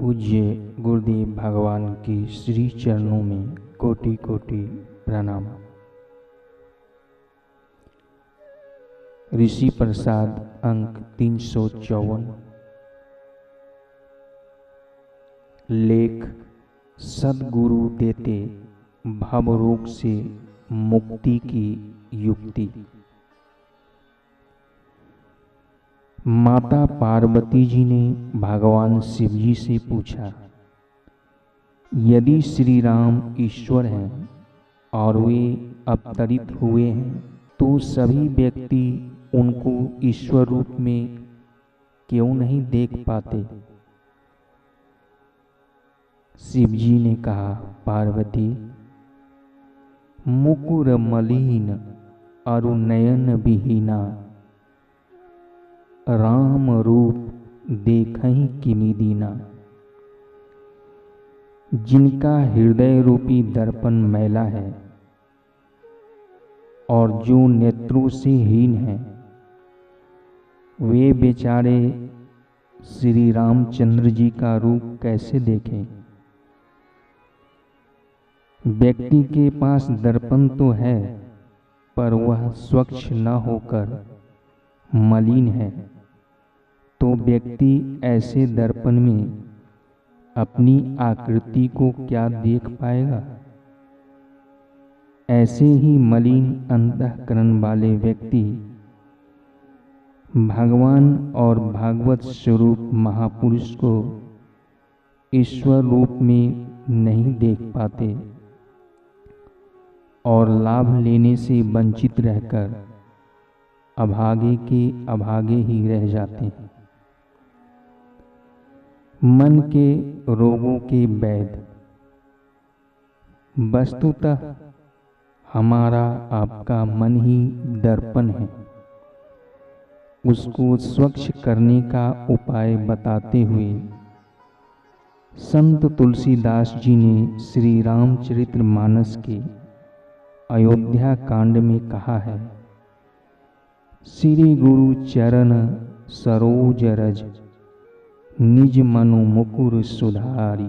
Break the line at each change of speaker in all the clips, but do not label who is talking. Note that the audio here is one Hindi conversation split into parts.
पूज्य गुरुदेव भगवान की श्री चरणों में कोटि कोटि प्रणाम। ऋषि प्रसाद अंक 354। लेख सद्गुरु देते भवरोग से मुक्ति की युक्ति। माता पार्वती जी ने भगवान शिव जी से पूछा, यदि श्री राम ईश्वर हैं और वे अवतरित हुए हैं तो सभी व्यक्ति उनको ईश्वर रूप में क्यों नहीं देख पाते? शिव जी ने कहा, पार्वती, मुकुर मलिन अरु नयन विहीना राम रूप देखहि किमि दीना। जिनका हृदय रूपी दर्पण मैला है और जो नेत्रों से हीन है, वे बेचारे श्री रामचंद्र जी का रूप कैसे देखें? व्यक्ति के पास दर्पण तो है, पर वह स्वच्छ न होकर मलिन है, तो व्यक्ति ऐसे दर्पण में अपनी आकृति को क्या देख पाएगा? ऐसे ही मलिन अंतःकरण वाले व्यक्ति भगवान और भागवत स्वरूप महापुरुष को ईश्वर रूप में नहीं देख पाते और लाभ लेने से वंचित रहकर अभागे के अभागे ही रह जाते हैं। मन के रोगों के वैद्य। वस्तुतः हमारा आपका मन ही दर्पण है। उसको स्वच्छ करने का उपाय बताते हुए संत तुलसीदास जी ने श्री रामचरितमानस के अयोध्या कांड में कहा है, श्री गुरु चरण सरोज रज निज मनु मुकुर सुधारी।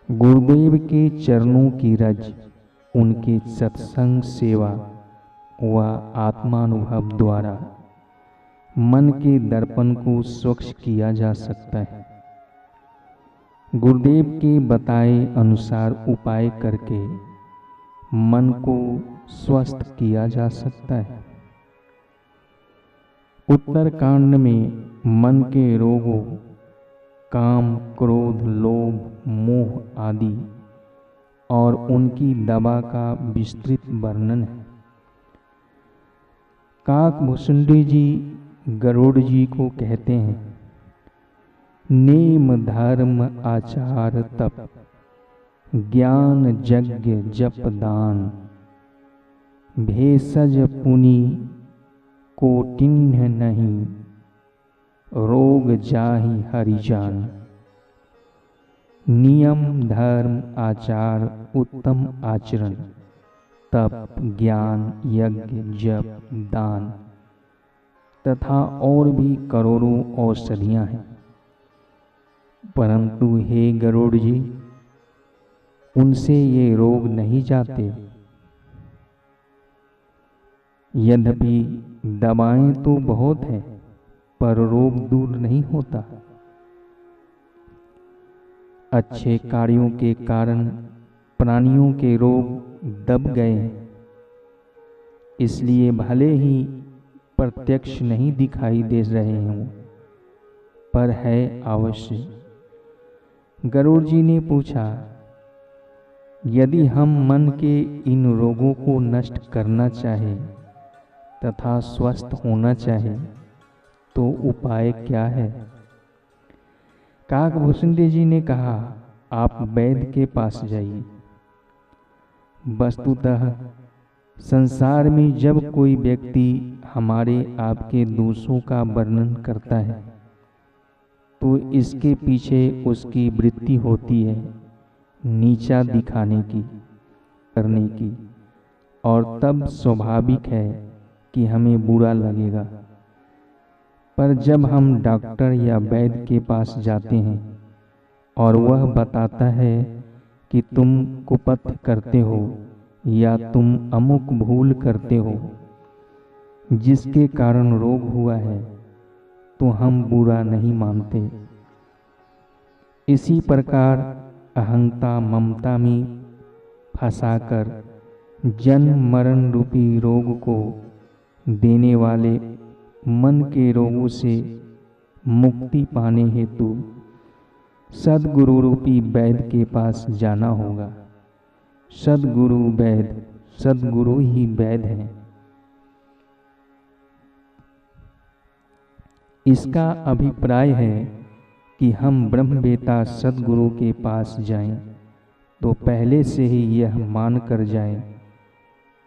गुरुदेव के चरणों की रज, उनके सत्संग सेवा व आत्मानुभव द्वारा मन के दर्पण को स्वच्छ किया जा सकता है। गुरुदेव के बताए अनुसार उपाय करके मन को स्वस्थ किया जा सकता है। उत्तरकांड में मन के रोगों काम, क्रोध, लोभ, मोह आदि और उनकी दवा का विस्तृत वर्णन है। काकभूषुंडी जी गरुड़ जी को कहते हैं, नेम धर्म आचार तप ज्ञान यज्ञ जप दान भेषज पुनि कोटिन्ह नहीं रोग जाहि हरिजान। नियम धर्म आचार उत्तम आचरण तप ज्ञान यज्ञ जप दान तथा और भी करोड़ों औषधियां हैं, परंतु हे गरुड़ जी, उनसे ये रोग नहीं जाते। यद्यपि दवाएं तो बहुत हैं, पर रोग दूर नहीं होता। अच्छे कार्यों के कारण प्राणियों के रोग दब गए, इसलिए भले ही प्रत्यक्ष नहीं दिखाई दे रहे हों, पर है अवश्य। गरुड़ जी ने पूछा, यदि हम मन के इन रोगों को नष्ट करना चाहें तथा स्वस्थ होना चाहें तो उपाय क्या है? काकभूषुंडी जी ने कहा, आप वैद्य के पास जाइए। वस्तुतः संसार में जब कोई व्यक्ति हमारे आपके दोषों का वर्णन करता है तो इसके पीछे उसकी वृत्ति होती है नीचा दिखाने की, करने की, और तब स्वाभाविक है कि हमें बुरा लगेगा। पर जब हम डॉक्टर या वैद्य के पास जाते हैं और वह बताता है कि तुम कुपथ करते हो या तुम अमुक भूल करते हो जिसके कारण रोग हुआ है, तो हम बुरा नहीं मानते। इसी प्रकार अहंता ममता में फंसाकर जन्म मरण रूपी रोग को देने वाले मन के रोगों से मुक्ति पाने हेतु सद्गुरु रूपी वैद्य के पास जाना होगा। सद्गुरु वैद्य, सद्गुरु ही वैद्य हैं। इसका अभिप्राय है कि हम ब्रह्मवेता सद्गुरु के पास जाएं तो पहले से ही यह मान कर जाएं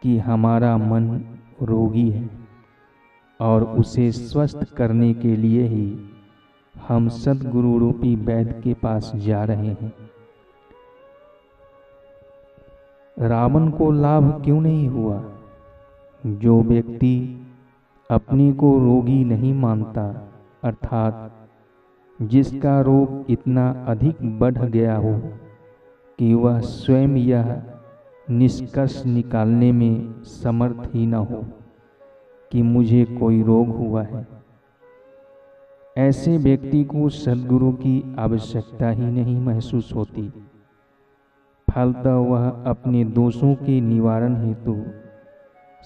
कि हमारा मन रोगी है और उसे स्वस्थ करने के लिए ही हम सद्गुरु रूपी वैद्य के पास जा रहे हैं। रावण को लाभ क्यों नहीं हुआ? जो व्यक्ति अपने को रोगी नहीं मानता, अर्थात जिसका रोग इतना अधिक बढ़ गया हो कि वह स्वयं यह निष्कर्ष निकालने में समर्थ ही न हो कि मुझे कोई रोग हुआ है, ऐसे व्यक्ति को सद्गुरु की आवश्यकता ही नहीं महसूस होती। फलतः वह अपने दोषों के निवारण हेतु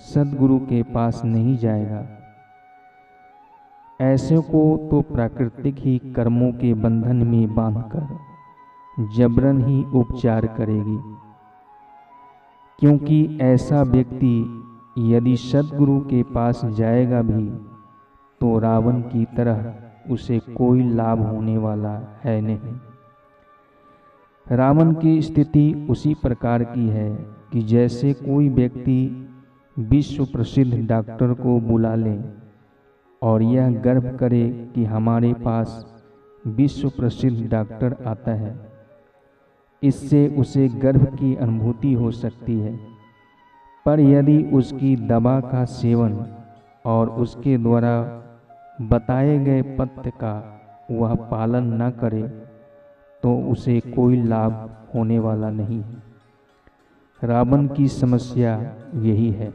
सद्गुरु के पास नहीं जाएगा। ऐसे को तो प्राकृतिक ही कर्मों के बंधन में बांधकर जबरन ही उपचार करेगी, क्योंकि ऐसा व्यक्ति यदि सद्गुरु के पास जाएगा भी तो रावण की तरह उसे कोई लाभ होने वाला है नहीं। रावण की स्थिति उसी प्रकार की है कि जैसे कोई व्यक्ति विश्व प्रसिद्ध डॉक्टर को बुला ले और यह गर्व करे कि हमारे पास विश्व प्रसिद्ध डॉक्टर आता है। इससे उसे गर्व की अनुभूति हो सकती है, पर यदि उसकी दवा का सेवन और उसके द्वारा बताए गए पथ्य का वह पालन न करे तो उसे कोई लाभ होने वाला नहीं है। रावण की समस्या यही है।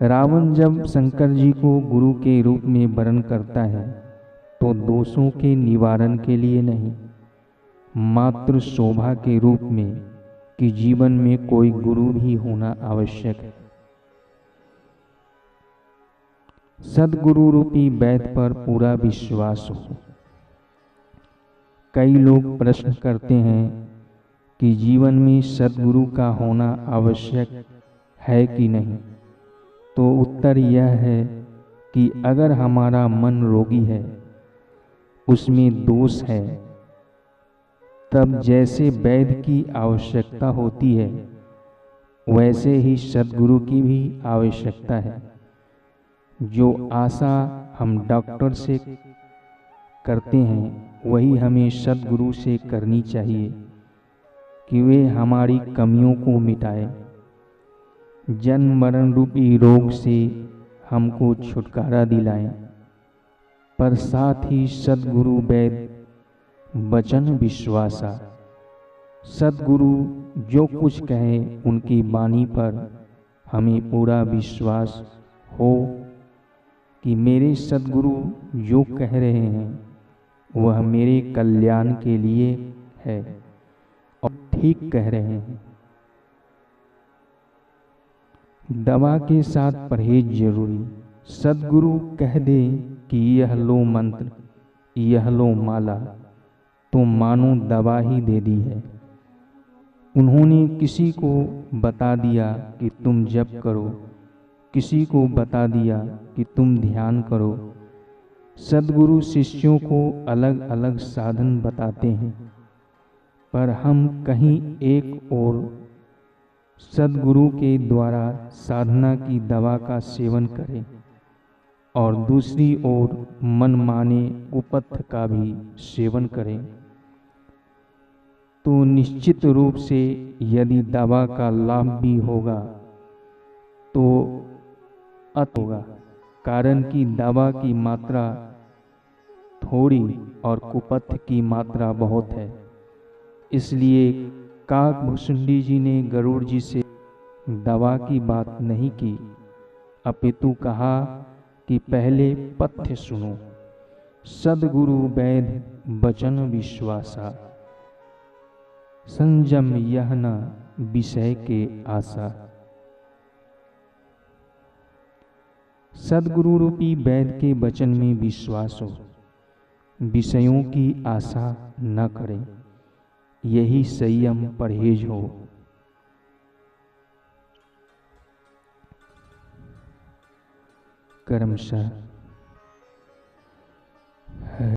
रावण जब शंकर जी को गुरु के रूप में वरण करता है तो दोषों के निवारण के लिए नहीं, मात्र शोभा के रूप में कि जीवन में कोई गुरु भी होना आवश्यक है। सद्गुरु रूपी वैद्य पर पूरा विश्वास हो। कई लोग प्रश्न करते हैं कि जीवन में सद्गुरु का होना आवश्यक है कि नहीं, तो उत्तर यह है कि अगर हमारा मन रोगी है, उसमें दोष है, तब जैसे वैद्य की आवश्यकता होती है वैसे ही सद्गुरु की भी आवश्यकता है। जो आशा हम डॉक्टर से करते हैं वही हमें सद्गुरु से करनी चाहिए कि वे हमारी कमियों को मिटाए, जन्म मरण रूपी रोग से हमको छुटकारा दिलाएं, पर साथ ही सद्गुरु वैद्य वचन विश्वासा। सद्गुरु जो कुछ कहे उनकी वाणी पर हमें पूरा विश्वास हो कि मेरे सद्गुरु जो कह रहे हैं वह मेरे कल्याण के लिए है और ठीक कह रहे हैं। दवा के साथ परहेज जरूरी। सद्गुरु कह दे कि यह लो मंत्र, यह लो माला, तो मानो दवा ही दे दी है। उन्होंने किसी को बता दिया कि तुम जप करो, किसी को बता दिया कि तुम ध्यान करो। सद्गुरु शिष्यों को अलग अलग साधन बताते हैं, पर हम कहीं एक और सद्गुरु के द्वारा साधना की दवा का सेवन करें और दूसरी ओर मनमाने कुपथ का भी सेवन करें, तो निश्चित रूप से यदि दवा का लाभ भी होगा तो अत होगा, कारण कि दवा की मात्रा थोड़ी और कुपथ की मात्रा बहुत है। इसलिए काकभुसुंडी जी ने गरुड़ जी से दवा की बात नहीं की, अपितु कहा कि पहले पथ्य सुनो। सद्गुरु वैद वचन विश्वासा, संयम यह न विषय के आशा। सद्गुरु रूपी वैद के वचन में विश्वास हो, विषयों की आशा न करें, यही संयम परहेज हो। कर्मशः